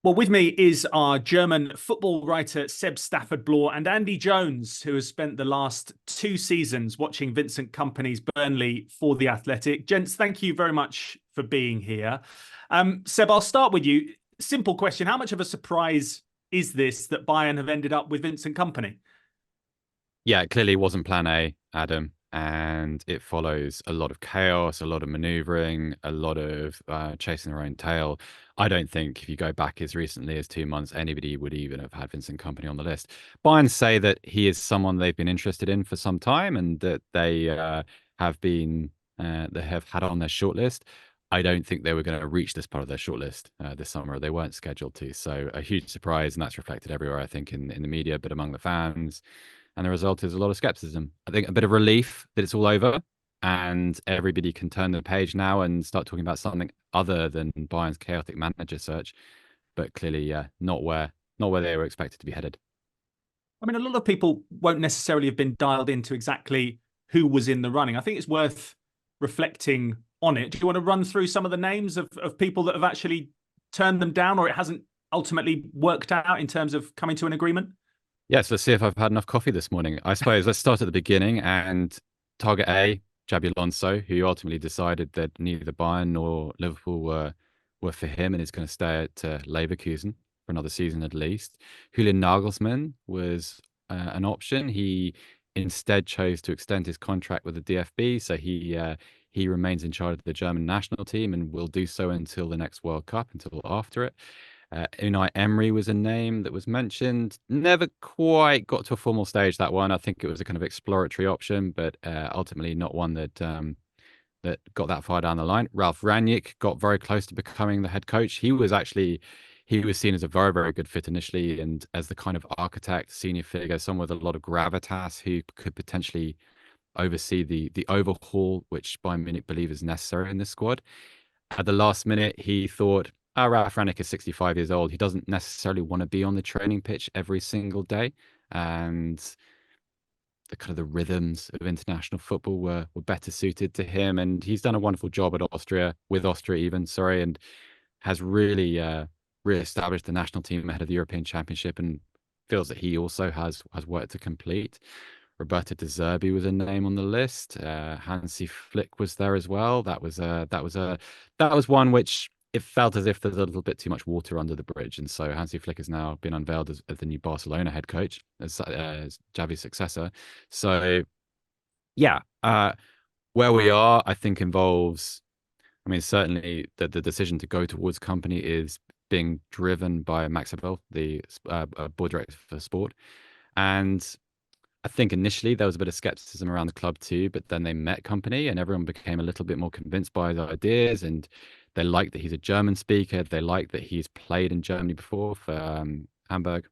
Well, with me is our German football writer, Seb Stafford-Bloor, and Andy Jones, who has spent the last 2 seasons watching Vincent Kompany's Burnley for The Athletic. Gents, thank you very much for being here. Seb, I'll start with you. Simple question. How much of a surprise is this that Bayern have ended up with Vincent Kompany? Yeah, it clearly wasn't plan A, Adam, and it follows a lot of chaos, a lot of maneuvering, a lot of chasing their own tail. I don't think if you go back as recently as 2 months, anybody would even have had Vincent Kompany on the list. Bayern say that he is someone they've been interested in for some time and that they have had on their shortlist. I don't think they were going to reach this part of their shortlist this summer. They weren't scheduled to. So a huge surprise, and that's reflected everywhere, I think, in the media, but among the fans. And the result is a lot of skepticism. I think a bit of relief that it's all over and everybody can turn the page now and start talking about something other than Bayern's chaotic manager search. But clearly, not where they were expected to be headed. I mean, a lot of people won't necessarily have been dialed into exactly who was in the running. I think it's worth reflecting on it. Do you want to run through some of the names of people that have actually turned them down, or it hasn't ultimately worked out in terms of coming to an agreement? Yes, let's see if I've had enough coffee this morning. I suppose let's start at the beginning and target A, Xabi Alonso, who ultimately decided that neither Bayern nor Liverpool were for him and is going to stay at Leverkusen for another season at least. Julian Nagelsmann was an option. He instead chose to extend his contract with the DFB, so he remains in charge of the German national team and will do so until the next World Cup, until after it. Unai Emery was a name that was mentioned. Never quite got to a formal stage, that one. I think it was a kind of exploratory option, but ultimately not one that got that far down the line. Ralf Rangnick got very close to becoming the head coach. He was seen as a very, very good fit initially and as the kind of architect, senior figure, someone with a lot of gravitas who could potentially oversee the overhaul, which Bayern Munich believe is necessary in this squad. At the last minute, he thought, Ralf Rangnick is 65 years old. He doesn't necessarily want to be on the training pitch every single day. And the kind of the rhythms of international football were better suited to him. And he's done a wonderful job at Austria, with Austria even, sorry, and has really re-established the national team ahead of the European Championship and feels that he also has work to complete. Roberto De Zerbi was a name on the list. Hansi Flick was there as well. That was one which it felt as if there's a little bit too much water under the bridge, and so Hansi Flick has now been unveiled as the new Barcelona head coach, as Xavi's successor. So yeah, where we are, I think involves. I mean, certainly the decision to go towards Kompany is being driven by Max Abel, the board director for sport, and I think initially there was a bit of skepticism around the club too, but then they met Kompany and everyone became a little bit more convinced by his ideas. And they like that he's a German speaker. They like that he's played in Germany before for Hamburg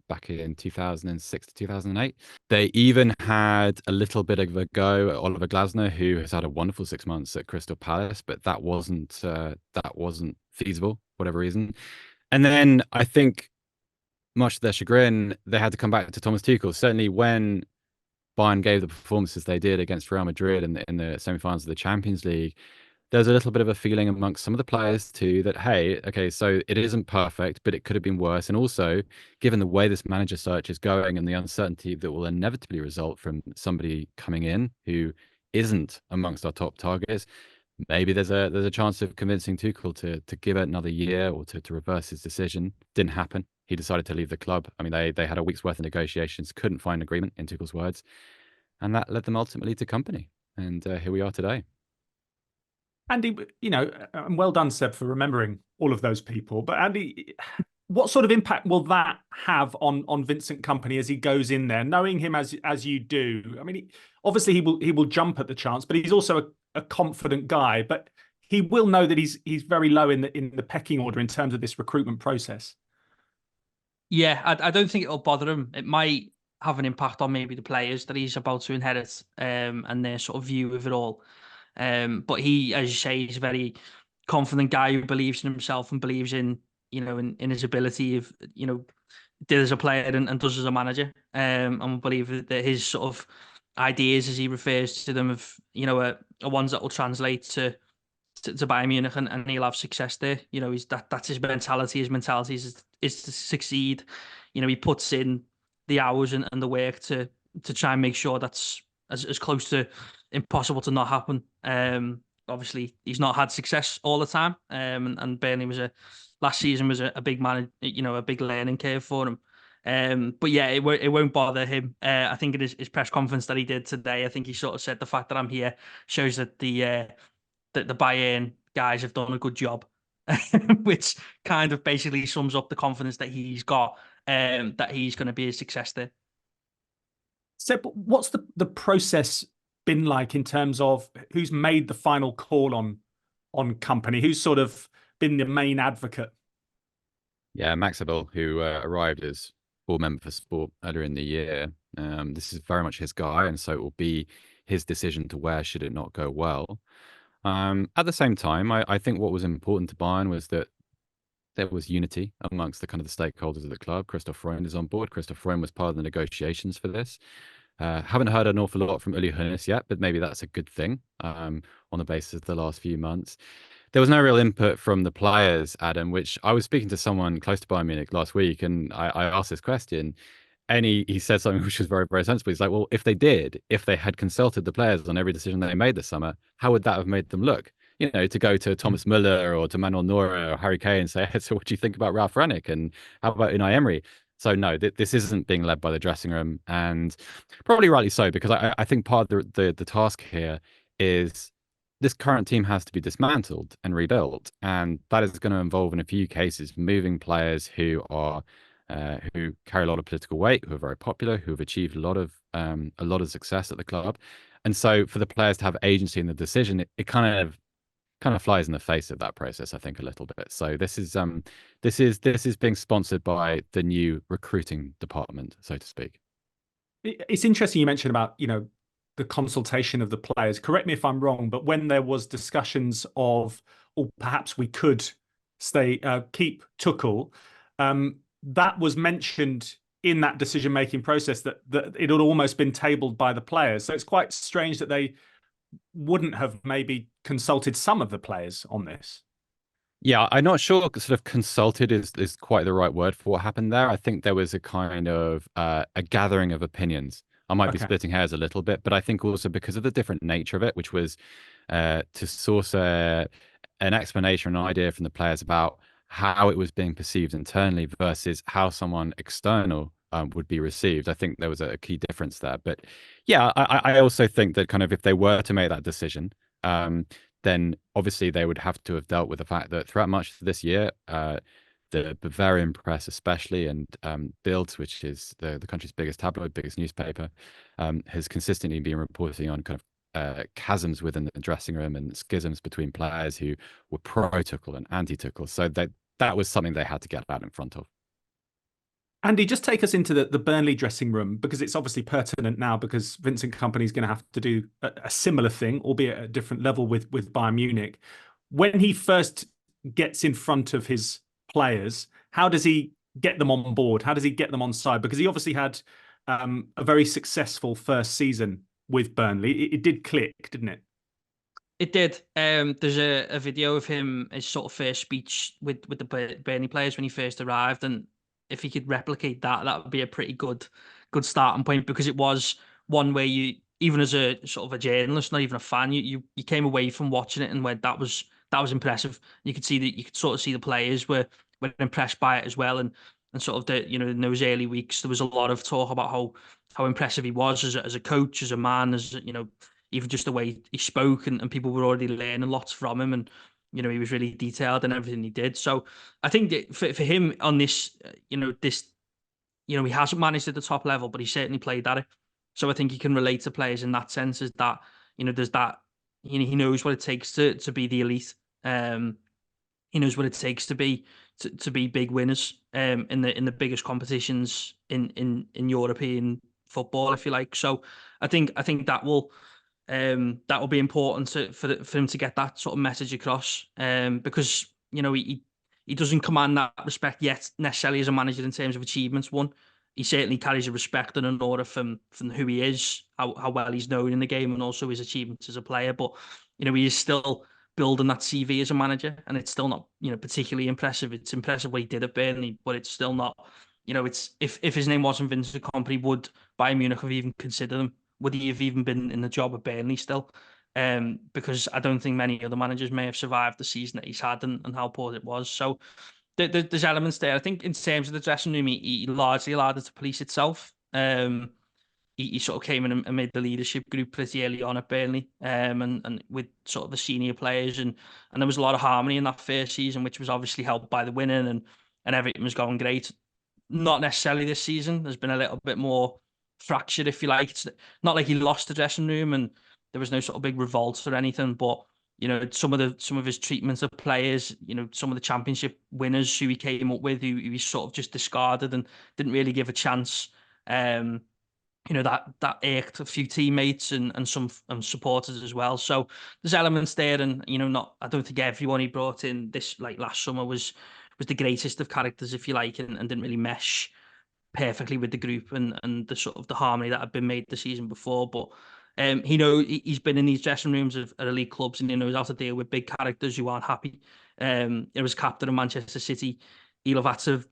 back in 2006 to 2008. They even had a little bit of a go at Oliver Glasner, who has had a wonderful 6 months at Crystal Palace, but that wasn't feasible for whatever reason. And then I think much to their chagrin, they had to come back to Thomas Tuchel. Certainly, when Bayern gave the performances they did against Real Madrid in the semi-finals of the Champions League, there's a little bit of a feeling amongst some of the players too that, hey, okay, so it isn't perfect, but it could have been worse. And also, given the way this manager search is going and the uncertainty that will inevitably result from somebody coming in who isn't amongst our top targets, maybe there's a chance of convincing Tuchel to give it another year or to reverse his decision. Didn't happen. He decided to leave the club. I mean, they had a week's worth of negotiations, couldn't find agreement, in Tuchel's words, and that led them ultimately to Kompany. And here we are today. Andy, and well done, Seb, for remembering all of those people. But Andy, what sort of impact will that have on Vincent Kompany as he goes in there, knowing him as you do? I mean, obviously he will jump at the chance, but he's also a confident guy. But he will know that he's very low in the pecking order in terms of this recruitment process. Yeah, I don't think it'll bother him. It might have an impact on maybe the players that he's about to inherit, and their sort of view of it all. But he, as you say, he's a very confident guy who believes in himself and believes in in his ability of did as a player and does as a manager. And we believe that his sort of ideas, as he refers to them, of are ones that will translate to to Bayern Munich, and he'll have success there. You know, that's his mentality. His mentality is to succeed. You know, he puts in the hours and the work to try and make sure that's as close to impossible to not happen. Obviously, he's not had success all the time. And Burnley last season was a big a big learning curve for him. But yeah, it won't bother him. I think it is his press conference that he did today. I think he sort of said the fact that I'm here shows that the Bayern guys have done a good job, which kind of basically sums up the confidence that he's got, that he's going to be a success there. So, what's the process been like in terms of who's made the final call on Kompany? Who's sort of been the main advocate? Yeah, Max Abel, who arrived as board member for sport earlier in the year. This is very much his guy, and so it will be his decision to wear should it not go well. At the same time, I think what was important to Bayern was that there was unity amongst the kind of the stakeholders of the club. Christoph Freund is on board. Christoph Freund was part of the negotiations for this. Haven't heard an awful lot from Uli Hoeneß yet, but maybe that's a good thing on the basis of the last few months. There was no real input from the players, Adam, which I was speaking to someone close to Bayern Munich last week, and I asked this question, and he said something which was very, very sensible. He's like, well, if they had consulted the players on every decision they made this summer, how would that have made them look? You know, to go to Thomas Müller or to Manuel Neuer or Harry Kane and say, hey, so what do you think about Ralf Rangnick? And how about Unai Emery? So no, this isn't being led by the dressing room, and probably rightly so, because I think part of the task here is this current team has to be dismantled and rebuilt, and that is going to involve, in a few cases, moving players who are who carry a lot of political weight, who are very popular, who have achieved a lot of success at the club, and so for the players to have agency in the decision, it kind of flies in the face of that process, I think, a little bit. So this is being sponsored by the new recruiting department, so to speak. It's interesting you mentioned about, you know, the consultation of the players. Correct me if I'm wrong, but when there was discussions of, or perhaps we could keep Tuchel, that was mentioned in that decision-making process that it had almost been tabled by the players. So it's quite strange that they wouldn't have maybe consulted some of the players on this. Yeah, I'm not sure sort of consulted is quite the right word for what happened there. I think there was a kind of a gathering of opinions. I might be splitting hairs a little bit, but I think also because of the different nature of it, which was to source an explanation, an idea from the players about how it was being perceived internally versus how someone external would be received. I think there was a key difference there. But yeah, I also think that kind of if they were to make that decision, then obviously they would have to have dealt with the fact that throughout much of this year, the Bavarian press especially, and Bild, which is the country's biggest tabloid, biggest newspaper, has consistently been reporting on kind of chasms within the dressing room and schisms between players who were pro-Tuchel and anti-Tuchel. So that was something they had to get out in front of. Andy, just take us into the Burnley dressing room, because it's obviously pertinent now, because Vincent Kompany is going to have to do a similar thing, albeit at a different level with Bayern Munich. When he first gets in front of his players, how does he get them on board? How does he get them on side? Because he obviously had a very successful first season with Burnley. It did click, didn't it? It did. There's a video of him, his sort of first speech with the Burnley players when he first arrived, and if he could replicate that, that would be a pretty good starting point, because it was one where you, even as a sort of a journalist, not even a fan, you came away from watching it and went, that was impressive. You could see that, you could sort of see the players were impressed by it as well, and sort of in those early weeks there was a lot of talk about how impressive he was as a coach, as a man, as even just the way he spoke, and people were already learning lots from him, and he was really detailed in everything he did. So I think that for him on this, he hasn't managed at the top level, but he certainly played at it. So I think he can relate to players in that sense, is that, there's that, he knows what it takes to be the elite. He knows what it takes to be big winners in the biggest competitions in European football, if you like. So I think that will be important for him to get that sort of message across, because he doesn't command that respect yet necessarily as a manager in terms of achievements won. He certainly carries a respect and an aura from who he is, how well he's known in the game, and also his achievements as a player. But he is still building that CV as a manager, and it's still not, particularly impressive. It's impressive what he did at Burnley, but it's still not, it's if his name wasn't Vincent Kompany, would Bayern Munich have even considered him? Would he have even been in the job at Burnley still? Because I don't think many other managers may have survived the season that he's had and how poor it was. So there's elements there. I think in terms of the dressing room, he largely allowed it to police itself. He sort of came in and made the leadership group pretty early on at Burnley, and with sort of the senior players, and there was a lot of harmony in that first season, which was obviously helped by the winning, and everything was going great. Not necessarily this season. There's been a little bit more fractured, if you like. It's not like he lost the dressing room and there was no sort of big revolts or anything, but some of his treatments of players, some of the championship winners who he came up with, who he sort of just discarded and didn't really give a chance. That irked a few teammates and some supporters as well. So there's elements there, and I don't think everyone he brought in this like last summer was the greatest of characters, if you like, and didn't really mesh perfectly with the group and the sort of the harmony that had been made the season before. But he's been in these dressing rooms of elite clubs, and he knows how to deal with big characters who aren't happy. It was captain of Manchester City. He'll have had to,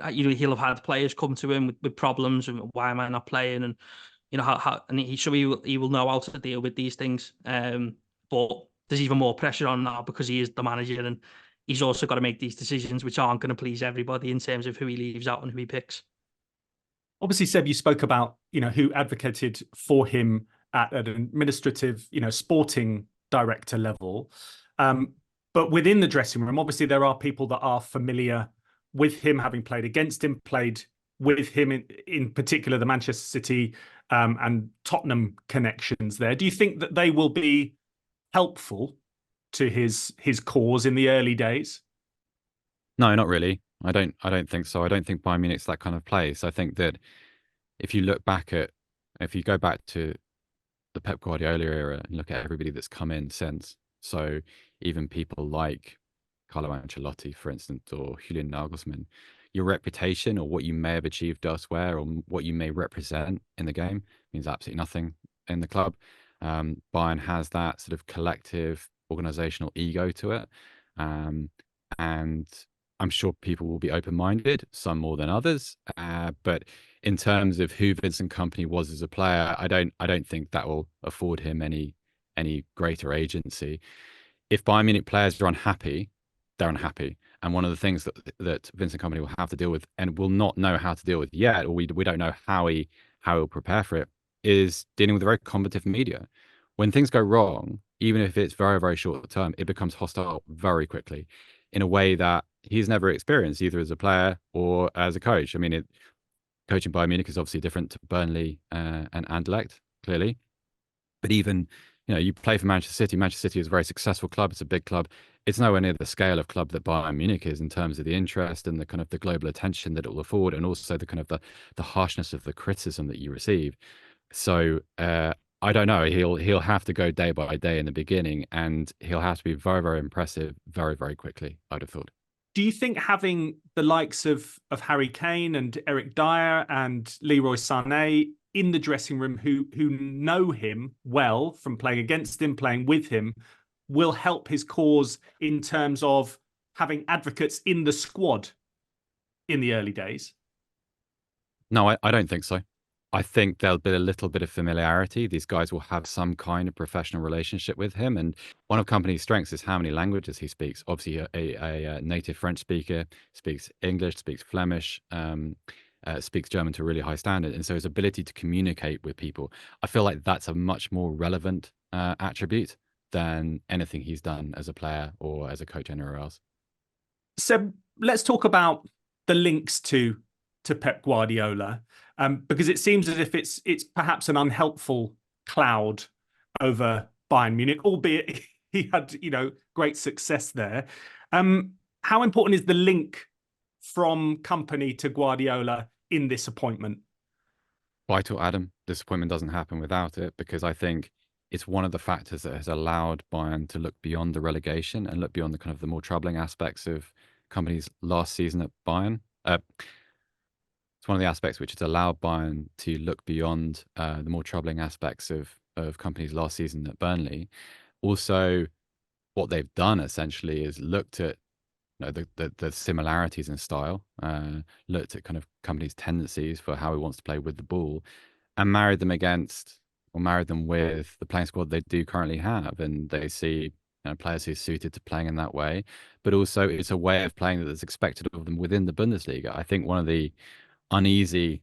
he'll have had players come to him with problems and why am I not playing, and he will know how to deal with these things. But there's even more pressure on now because he is the manager, and he's also got to make these decisions which aren't going to please everybody in terms of who he leaves out and who he picks. Obviously, Seb, you spoke about who advocated for him at an administrative, sporting director level. But within the dressing room, obviously there are people that are familiar with him, having played against him, played with him in particular, the Manchester City and Tottenham connections there. Do you think that they will be helpful to his cause in the early days? No, not really. I don't think so. I don't think Bayern Munich's that kind of place. I think that if you go back to the Pep Guardiola era and look at everybody that's come in since, so even people like Carlo Ancelotti, for instance, or Julian Nagelsmann, your reputation or what you may have achieved elsewhere or what you may represent in the game means absolutely nothing in the club. Bayern has that sort of collective organizational ego to it. And I'm sure people will be open-minded, some more than others. But in terms of who Vincent Kompany was as a player, I don't think that will afford him any greater agency. If Bayern Munich players are unhappy, they're unhappy. And one of the things that Vincent Kompany will have to deal with and will not know how to deal with yet, or we don't know how he'll prepare for it, is dealing with a very combative media. When things go wrong, even if it's very, very short term, it becomes hostile very quickly in a way that he's never experienced either as a player or as a coach. I mean, coaching Bayern Munich is obviously different to Burnley and Anderlecht, clearly. But even, you play for Manchester City. Manchester City is a very successful club. It's a big club. It's nowhere near the scale of club that Bayern Munich is in terms of the interest and the kind of the global attention that it will afford, and also the kind of the harshness of the criticism that you receive. So I don't know. He'll have to go day by day in the beginning, and he'll have to be very, very impressive very, very quickly, I'd have thought. Do you think having the likes of Harry Kane and Eric Dyer and Leroy Sané in the dressing room who know him well from playing against him, playing with him, will help his cause in terms of having advocates in the squad in the early days? No, I don't think so. I think there'll be a little bit of familiarity. These guys will have some kind of professional relationship with him. And one of Kompany's strengths is how many languages he speaks. Obviously, a native French speaker, speaks English, speaks Flemish, speaks German to a really high standard. And so his ability to communicate with people, I feel like that's a much more relevant attribute than anything he's done as a player or as a coach anywhere else. So let's talk about the links to Pep Guardiola, because it seems as if it's perhaps an unhelpful cloud over Bayern Munich, albeit he had great success there. How important is the link from Kompany to Guardiola in this appointment? Vital, Adam. Disappointment doesn't happen without it, because I think it's one of the factors that has allowed Bayern to look beyond the relegation and look beyond the kind of the more troubling aspects of Kompany's last season at Bayern. It's one of the aspects which has allowed Bayern to look beyond the more troubling aspects of Kompany's last season at Burnley. Also, what they've done essentially is looked at the similarities in style, looked at kind of Kompany's tendencies for how he wants to play with the ball, and married them with the playing squad they do currently have, and they see players who are suited to playing in that way, but also it's a way of playing that is expected of them within the Bundesliga. I think one of the uneasy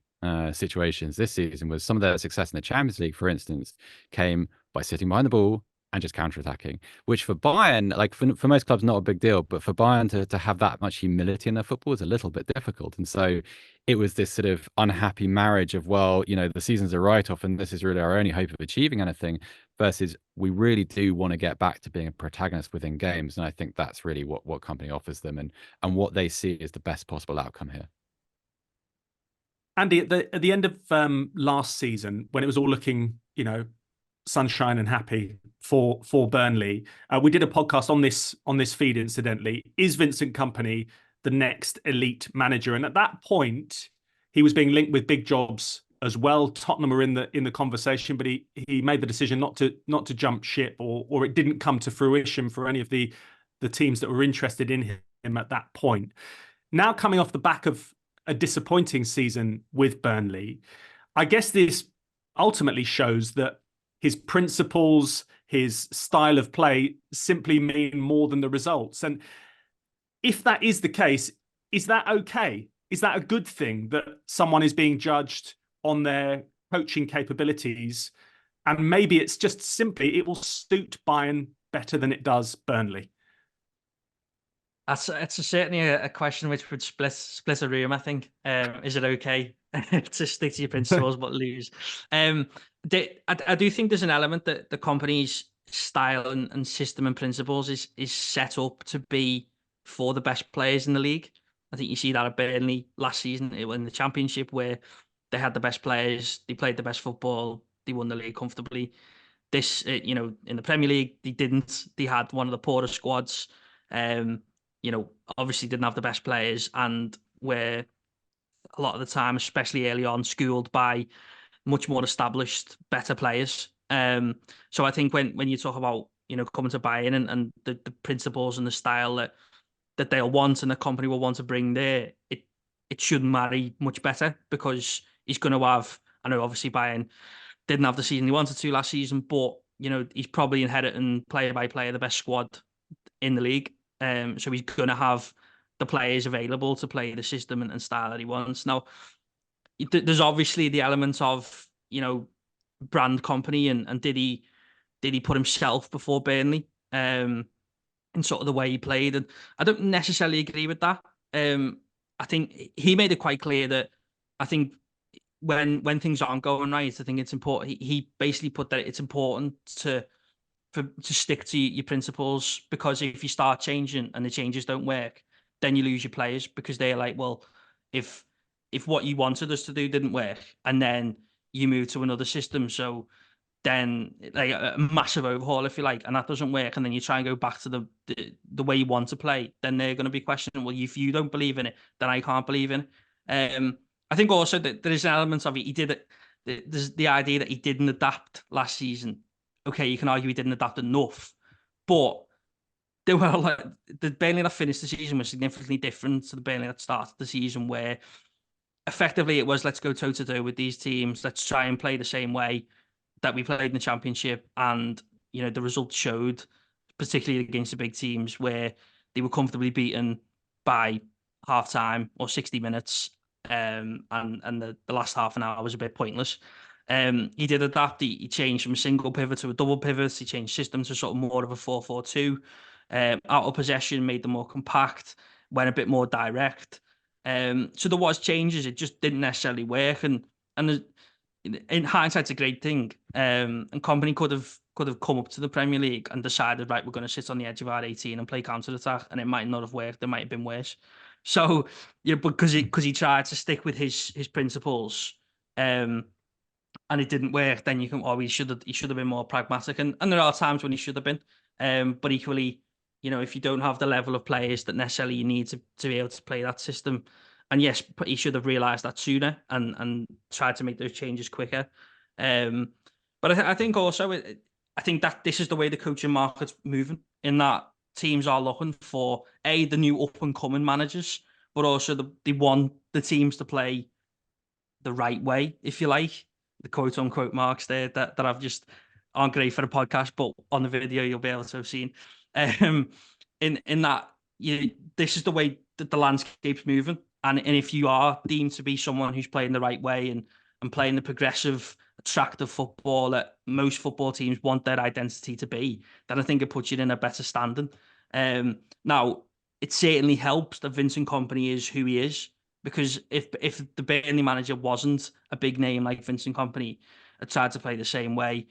situations this season was some of their success in the Champions League, for instance, came by sitting behind the ball and just counter-attacking, which for Bayern, like for most clubs, not a big deal, but for Bayern to have that much humility in their football is a little bit difficult. And so it was this sort of unhappy marriage of, well, the season's a write-off and this is really our only hope of achieving anything, versus we really do want to get back to being a protagonist within games. And I think that's really what Kompany offers them, and what they see as the best possible outcome here. Andy, at the end of last season, when it was all looking, sunshine and happy for Burnley, we did a podcast on this feed. Incidentally, is Vincent Kompany the next elite manager? And at that point, he was being linked with big jobs as well. Tottenham were in the conversation, but he made the decision not to jump ship, or it didn't come to fruition for any of the teams that were interested in him at that point. Now, coming off the back of a disappointing season with Burnley, I guess this ultimately shows that his principles, his style of play simply mean more than the results. And if that is the case, is that okay? Is that a good thing that someone is being judged on their coaching capabilities? And maybe it's just simply, it will suit Bayern better than it does Burnley. It's certainly a question which would split a room, I think. Is it okay to stick to your principles but lose? I do think there's an element that the Kompany's style and system and principles is set up to be for the best players in the league. I think you see that at Burnley last season in the Championship, where they had the best players, they played the best football, they won the league comfortably. This, in the Premier League, they didn't. They had one of the poorer squads. Obviously didn't have the best players, and were a lot of the time, especially early on, schooled by much more established, better players. So I think when you talk about coming to Bayern and the principles and the style that they'll want and the Kompany will want to bring there, it shouldn't marry much better, because he's going to have. I know obviously Bayern didn't have the season he wanted to last season, but he's probably inheriting player by player the best squad in the league. So he's going to have the players available to play the system and style that he wants. Now, there's obviously the elements of, brand Kompany and did he put himself before Burnley in sort of the way he played? And I don't necessarily agree with that. I think he made it quite clear that I think when things aren't going right, I think it's important. He basically put that it's important to stick to your principles, because if you start changing and the changes don't work, then you lose your players, because they're like, well, if what you wanted us to do didn't work, and then you move to another system, so then like a massive overhaul, if you like, and that doesn't work, and then you try and go back to the way you want to play, then they're going to be questioning, well, if you don't believe in it, then I can't believe in it. I think also that there is an element of it. He did it. There's the idea that he didn't adapt last season. Okay, you can argue he didn't adapt enough, but they were like the Burnley that finished the season was significantly different to the Burnley that started the season, where effectively it was, let's go toe to toe with these teams, let's try and play the same way that we played in the Championship, and the results showed, particularly against the big teams, where they were comfortably beaten by half time or 60 minutes, and the last half an hour was a bit pointless. He did adapt. He changed from a single pivot to a double pivot. He changed systems to sort of more of a 4-4-2. Out of possession, made them more compact, went a bit more direct. So there was changes. It just didn't necessarily work. And in hindsight, it's a great thing. And Kompany could have come up to the Premier League and decided, right, we're going to sit on the edge of our 18 and play counter attack, and it might not have worked. It might have been worse. So because he tried to stick with his principles, and it didn't work, then you can, he should have been more pragmatic, and there are times when he should have been. But equally, if you don't have the level of players that necessarily you need to be able to play that system, and yes, he should have realised that sooner and tried to make those changes quicker. But I think also I think that this is the way the coaching market's moving, in that teams are looking for the new up and coming managers, but also they want the teams to play the right way, if you like. The quote unquote marks there that I've just aren't great for the podcast, but on the video you'll be able to have seen. In that this is the way that the landscape's moving. And if you are deemed to be someone who's playing the right way and playing the progressive, attractive football that most football teams want their identity to be, then I think it puts you in a better standing. Now, it certainly helps that Vincent Kompany is who he is, because if the Burnley manager wasn't a big name like Vincent Kompany, had tried to play the same way,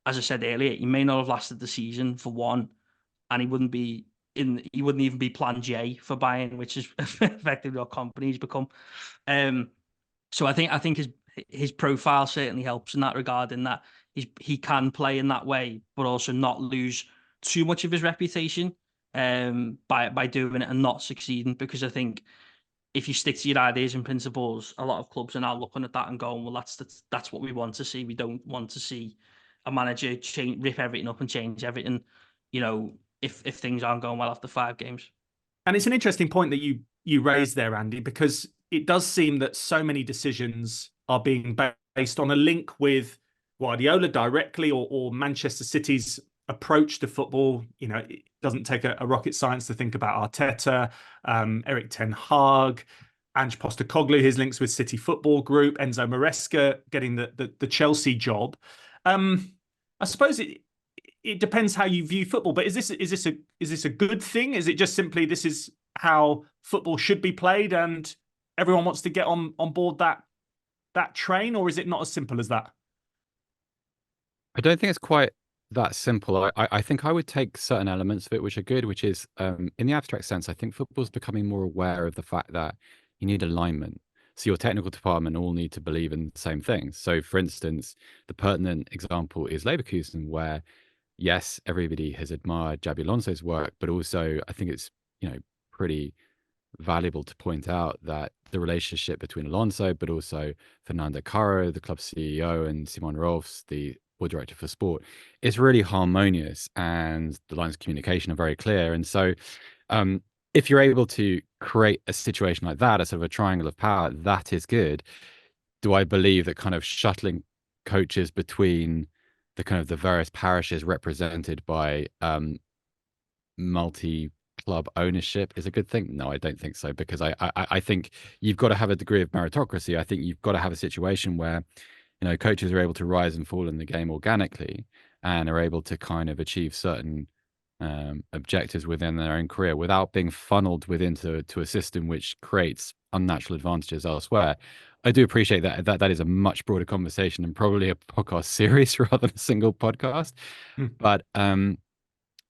as I said earlier, he may not have lasted the season, for one, and he wouldn't even be Plan J for Bayern, which is effectively what Kompany's become. So I think his profile certainly helps in that regard, in that he can play in that way, but also not lose too much of his reputation by doing it and not succeeding. Because I think if you stick to your ideas and principles, a lot of clubs are now looking at that and going, well, that's what we want to see. We don't want to see a manager rip everything up and change everything, if things aren't going well after 5 games. And it's an interesting point that you raised there, Andy, because it does seem that so many decisions are being based on a link with Guardiola directly, or Manchester City's approach to football. It doesn't take a rocket science to think about Arteta, Eric Ten Hag, Ange Postecoglou, his links with City Football Group, Enzo Maresca getting the Chelsea job. I suppose it depends how you view football, but is this a good thing? Is it just simply this is how football should be played and everyone wants to get on board that train, or is it not as simple as that? I don't think it's quite that simple. I think I would take certain elements of it which are good, which is in the abstract sense, I think football's becoming more aware of the fact that you need alignment. So your technical department all need to believe in the same things. So for instance, the pertinent example is Leverkusen, where yes, everybody has admired Xabi Alonso's work, but also I think it's pretty valuable to point out that the relationship between Alonso, but also Fernando Caro, the club CEO, and Simon Rolfs, the board director for sport, is really harmonious, and the lines of communication are very clear. And so if you're able to create a situation like that, a sort of a triangle of power, that is good. Do I believe that kind of shuttling coaches between the various parishes represented by multi-club ownership is a good thing? No, I don't think so, because I think you've got to have a degree of meritocracy. I think you've got to have a situation where coaches are able to rise and fall in the game organically and are able to kind of achieve certain objectives within their own career without being funneled to a system which creates unnatural advantages elsewhere. I do appreciate that is a much broader conversation and probably a podcast series rather than a single podcast. But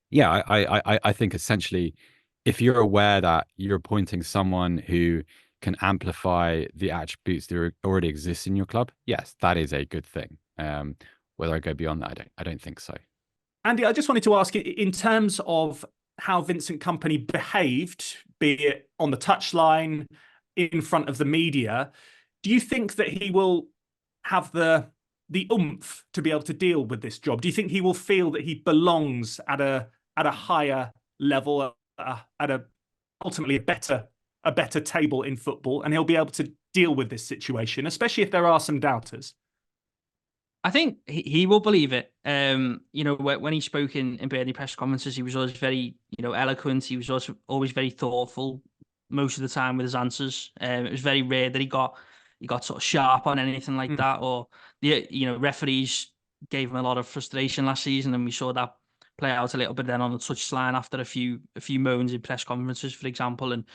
yeah, I think essentially, if you're aware that you're appointing someone who can amplify the attributes that already exist in your club, yes, that is a good thing. Whether I go beyond that, I don't think so. Andy, I just wanted to ask, in terms of how Vincent Kompany behaved, be it on the touchline, in front of the media, do you think that he will have the oomph to be able to deal with this job? Do you think he will feel that he belongs at a higher level, at ultimately a better table in football, and he'll be able to deal with this situation, especially if there are some doubters? I think he will believe it. When he spoke in Burnley press conferences, he was always very, eloquent. He was also always very thoughtful most of the time with his answers. It was very rare that he got sort of sharp on anything like that, or referees gave him a lot of frustration last season, and we saw that play out a little bit then on the touchline after a few moans in press conferences, for example. And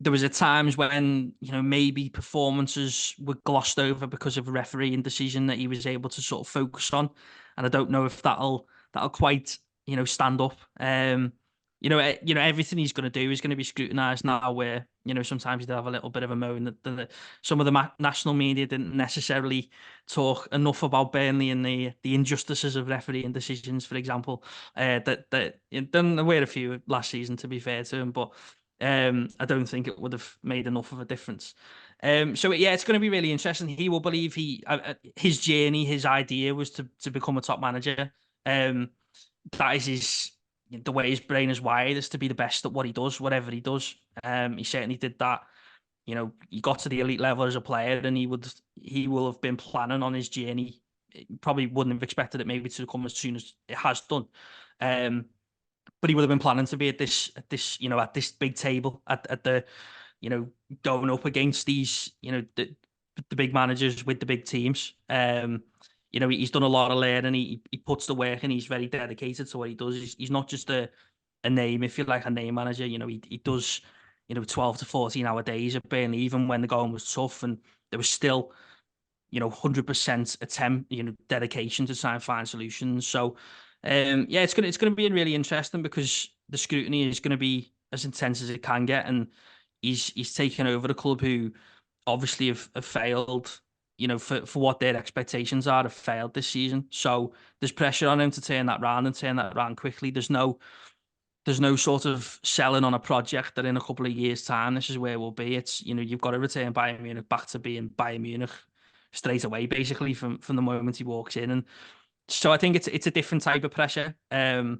there was at times when maybe performances were glossed over because of a refereeing decision that he was able to sort of focus on, and I don't know if that'll quite stand up. Everything he's going to do is going to be scrutinised now, where sometimes they have a little bit of a moan that some of the national media didn't necessarily talk enough about Burnley and the injustices of refereeing decisions, for example. That there were a few last season, to be fair to him, but I don't think it would have made enough of a difference. So yeah, it's going to be really interesting. He will believe his journey, his idea was to become a top manager. That is the way his brain is wired, is to be the best at what he does, whatever he does. He certainly did that. He got to the elite level as a player, and he will have been planning on his journey. Probably wouldn't have expected it maybe to come as soon as it has done. But he would have been planning to be at this big table at the, going up against these, the big managers with the big teams. He's done a lot of learning. He puts the work in. He's very dedicated to what he does. He's not just a name, if you like, a name manager. He does 12 to 14 hour days at Burnley, even when the going was tough, and there was still 100% attempt, dedication to try and find solutions. So it's gonna be really interesting, because the scrutiny is going to be as intense as it can get, and he's taken over the club who obviously have failed, for what their expectations are, have failed this season. So there's pressure on him to turn that around quickly. There's no sort of selling on a project that in a couple of years' time, this is where we'll be. It's, you've got to return Bayern Munich back to being Bayern Munich straight away, basically, from the moment he walks in. And so I think it's a different type of pressure. Even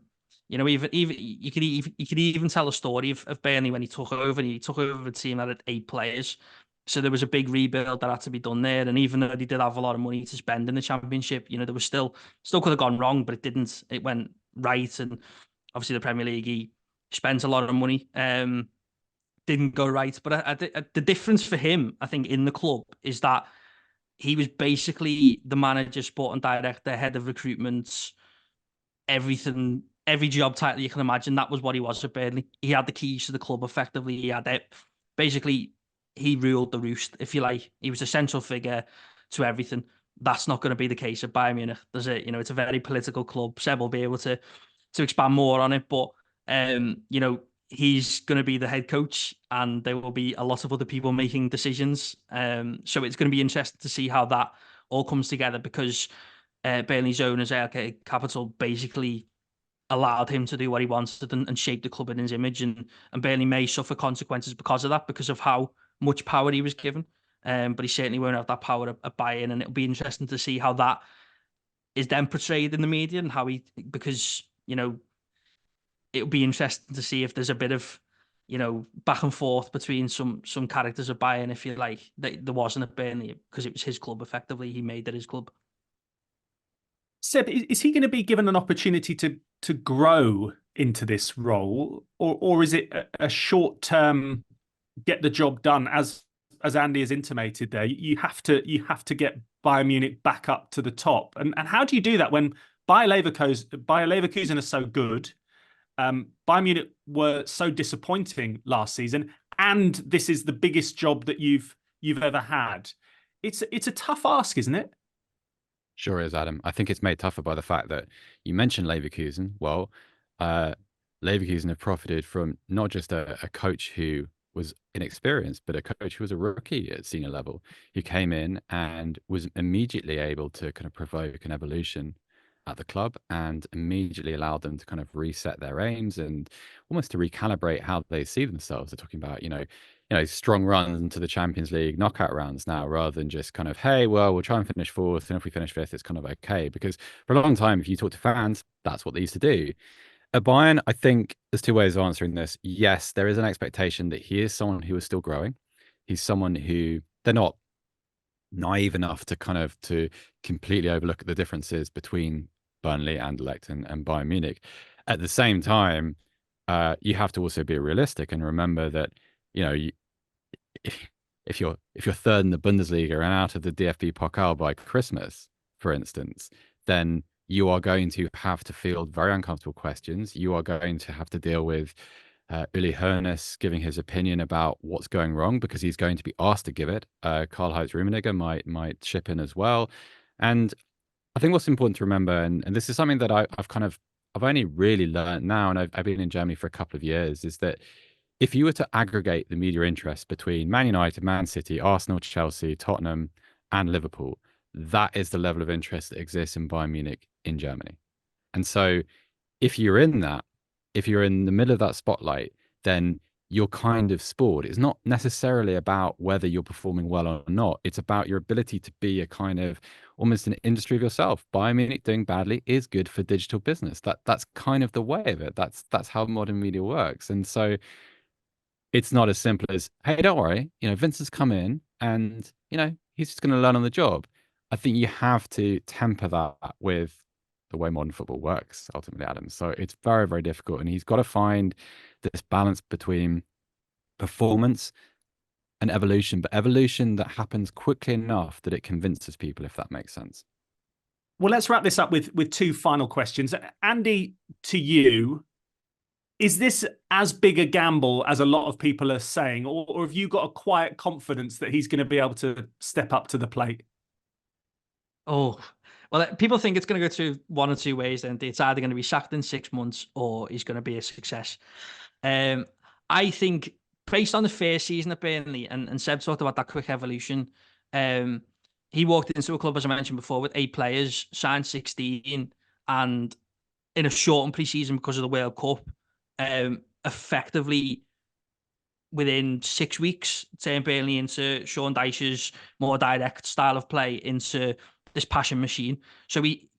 you could even tell a story of Burnley when he took over. He took over a team that had 8 players. So there was a big rebuild that had to be done there. And even though they did have a lot of money to spend in the Championship, there was still could have gone wrong, but it didn't. It went right. And obviously the Premier League, he spent a lot of money. Didn't go right. But the difference for him, I think, in the club is that he was basically the manager, sporting director, head of recruitment, everything, every job title you can imagine. That was what he was at Burnley. He had the keys to the club effectively. He had it. Basically, he ruled the roost, if you like. He was a central figure to everything. That's not going to be the case at Bayern Munich. It's a very political club. Seb will be able to expand more on it, but he's going to be the head coach, and there will be a lot of other people making decisions. So it's going to be interesting to see how that all comes together, because Burnley's owners, ALK Capital, basically allowed him to do what he wanted and shape the club in his image, and Burnley may suffer consequences because of that, because of how much power he was given. But he certainly won't have that power at Bayern, and it'll be interesting to see how that is then portrayed in the media, and how because it'll be interesting to see if there's a bit of, back and forth between some characters of Bayern, if you like, that there wasn't at Burnley, because it was his club effectively. He made it his club. Seb, is he going to be given an opportunity to grow into this role, or is it a short-term get the job done, as Andy has intimated there? You have to get Bayern Munich back up to the top, and how do you do that when Bayer Leverkusen are so good? Bayern Munich were so disappointing last season, and this is the biggest job that you've ever had. It's a tough ask, isn't it? Sure is, Adam. I think it's made tougher by the fact that you mentioned Leverkusen. Well, Leverkusen have profited from not just a coach who was inexperienced, but a coach who was a rookie at senior level, who came in and was immediately able to kind of provoke an evolution at the club, and immediately allowed them to kind of reset their aims and almost to recalibrate how they see themselves. They're talking about, strong runs into the Champions League knockout rounds now, rather than just kind of, hey, well, we'll try and finish 4th, and if we finish 5th, it's kind of okay. Because for a long time, if you talk to fans, that's what they used to do. At Bayern, I think there's 2 ways of answering this. Yes, there is an expectation that he is someone who is still growing. He's someone who, they're not naive enough to kind of to completely overlook the differences between Burnley, Anderlecht, and Bayern Munich. At the same time, you have to also be realistic and remember that if you're 3rd in the Bundesliga and out of the DFB Pokal by Christmas, for instance, then you are going to have to field very uncomfortable questions. You are going to have to deal with Uli Hoeneß giving his opinion about what's going wrong, because he's going to be asked to give it. Karl-Heinz Rummenigge might chip in as well. And I think what's important to remember, and this is something that I've only really learned now, and I've been in Germany for a couple of years, is that if you were to aggregate the media interest between Man United, Man City, Arsenal, Chelsea, Tottenham, and Liverpool, that is the level of interest that exists in Bayern Munich in Germany. And so if you're in the middle of that spotlight, then your kind of sport. It's not necessarily about whether you're performing well or not. It's about your ability to be a kind of almost an industry of yourself. Bayern Munich doing badly is good for digital business. That's kind of the way of it. That's how modern media works. And so it's not as simple as, hey, don't worry, Vincent's come in and, he's just going to learn on the job. I think you have to temper that with the way modern football works, ultimately, Adam. So it's very, very difficult. And he's got to find this balance between performance and evolution, but evolution that happens quickly enough that it convinces people, if that makes sense. Well, let's wrap this up with two final questions. Andy, to you, is this as big a gamble as a lot of people are saying, or have you got a quiet confidence that he's going to be able to step up to the plate? Oh, well, people think it's going to go through one or two ways. Then it's either going to be sacked in 6 months or he's going to be a success. I think based on the first season at Burnley, and Seb talked about that quick evolution, he walked into a club, as I mentioned before, with 8 players, signed 16, and in a shortened pre-season because of the World Cup, effectively within 6 weeks turned Burnley into Sean Dyche's more direct style of play, into this passion machine. So he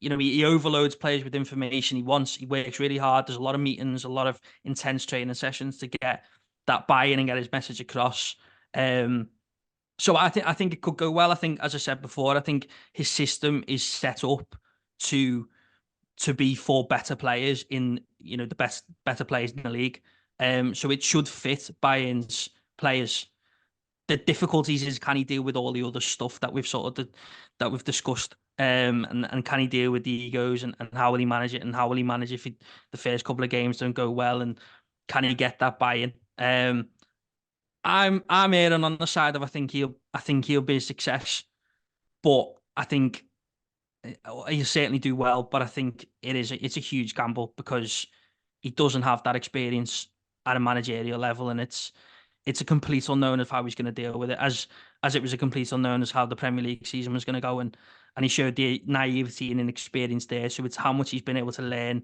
overloads players with information. He works really hard. There's a lot of meetings, a lot of intense training sessions to get that buy-in and get his message across. So I think it could go well. I think, as I said before, I think his system is set up to be for better players in the better players in the league. So it should fit Bayern's players. The difficulties is, can he deal with all the other stuff that we've discussed, and can he deal with the egos, and how will he manage it, and how will he manage if the first couple of games don't go well, and can he get that buy-in? I'm erring on the side of I think he'll be a success, but I think he'll certainly do well. But I think it's a huge gamble because he doesn't have that experience at a managerial level, and it's a complete unknown of how he's going to deal with it, as it was a complete unknown as how the Premier League season was going to go, and he showed the naivety and inexperience there. So it's how much he's been able to learn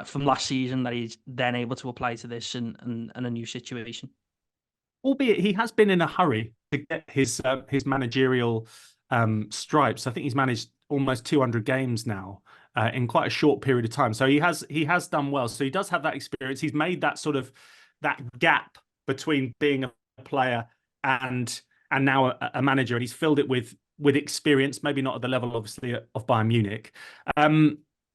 from last season that he's then able to apply to this and a new situation. Albeit he has been in a hurry to get his managerial stripes. I think he's managed almost 200 games now in quite a short period of time. So he has done well. So he does have that experience. He's made that sort of that gap between being a player and now a manager, and he's filled it with experience. Maybe not at the level, obviously, of Bayern Munich.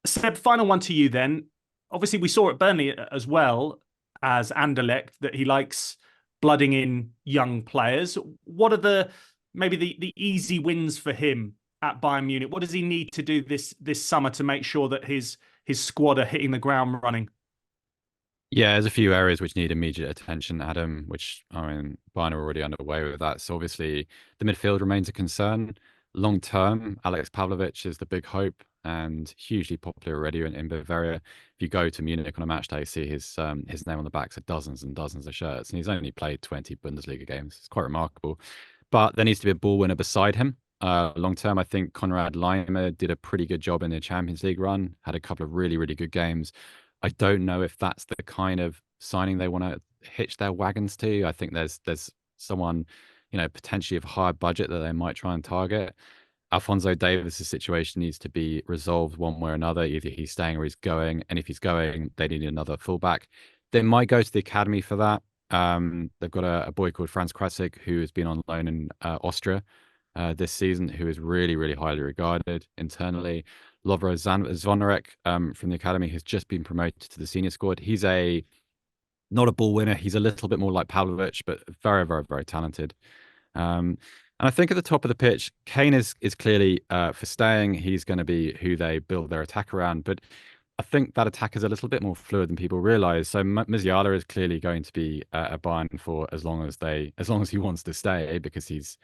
Seb, final one to you then. Obviously, we saw at Burnley as well as Anderlecht that he likes blooding in young players. What are maybe the easy wins for him at Bayern Munich? What does he need to do this summer to make sure that his squad are hitting the ground running? Yeah, there's a few areas which need immediate attention, Adam, which, I mean, Bayern are already underway with that. So obviously the midfield remains a concern. Long term, Alex Pavlovic is the big hope and hugely popular already in Bavaria. If you go to Munich on a match day, see his name on the backs of dozens and dozens of shirts, and he's only played 20 Bundesliga games. It's quite remarkable. But there needs to be a ball winner beside him. Long term, I think Konrad Laimer did a pretty good job in the Champions League run, had a couple of really, really good games. I don't know if that's the kind of signing they want to hitch their wagons to. I think there's someone, potentially of higher budget that they might try and target. Alphonso Davies' situation needs to be resolved one way or another. Either he's staying or he's going. And if he's going, they need another fullback. They might go to the academy for that. They've got a boy called Franz Krasik, who has been on loan in Austria this season, who is really, really highly regarded internally. Lovro Zvonarek from the academy has just been promoted to the senior squad. He's not a ball winner. He's a little bit more like Pavlovic, but very, very, very talented. And I think at the top of the pitch, Kane is clearly for staying. He's going to be who they build their attack around. But I think that attack is a little bit more fluid than people realize. So Musiala is clearly going to be a Bayern for as long as he wants to stay, because he's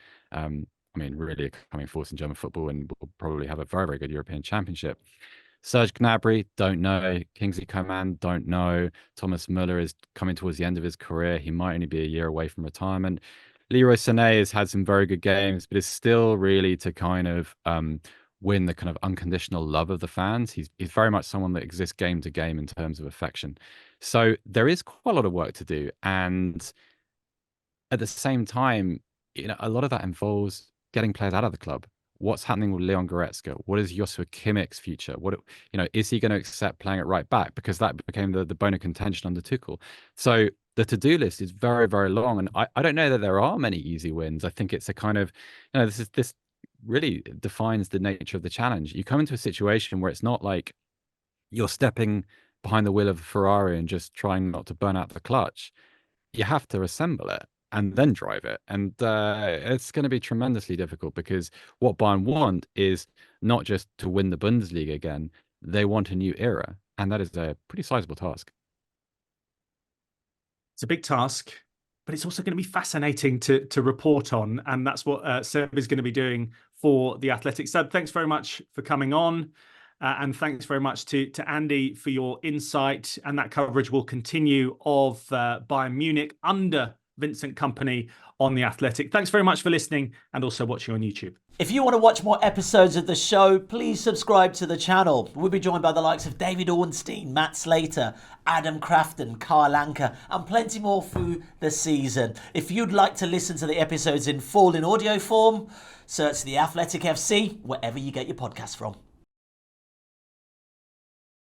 really a coming force in German football and will probably have a very, very good European Championship. Serge Gnabry, don't know. Kingsley Coman, don't know. Thomas Müller is coming towards the end of his career. He might only be a year away from retirement. Leroy Sané has had some very good games, but is still really to kind of win the kind of unconditional love of the fans. He's very much someone that exists game to game in terms of affection. So there is quite a lot of work to do. And at the same time, a lot of that involves getting players out of the club. What's happening with Leon Goretzka? What is Joshua Kimmich's future? Is he going to accept playing at right back? Because that became the bone of contention under Tuchel. So the to-do list is very, very long. And I don't know that there are many easy wins. I think it's a kind of, this really defines the nature of the challenge. You come into a situation where it's not like you're stepping behind the wheel of a Ferrari and just trying not to burn out the clutch. You have to assemble it and then drive it. And it's going to be tremendously difficult, because what Bayern want is not just to win the Bundesliga again. They want a new era. And that is a pretty sizable task. It's a big task, but it's also going to be fascinating to report on. And that's what Seb is going to be doing for The Athletic. Seb, thanks very much for coming on. And thanks very much to Andy for your insight. And that coverage will continue of Bayern Munich under Vincent Kompany on The Athletic. Thanks very much for listening and also watching on YouTube. If you want to watch more episodes of the show, please subscribe to the channel. We'll be joined by the likes of David Ornstein, Matt Slater, Adam Crafton, Carl Anker, and plenty more through the season. If you'd like to listen to the episodes in full in audio form, search The Athletic FC wherever you get your podcasts from.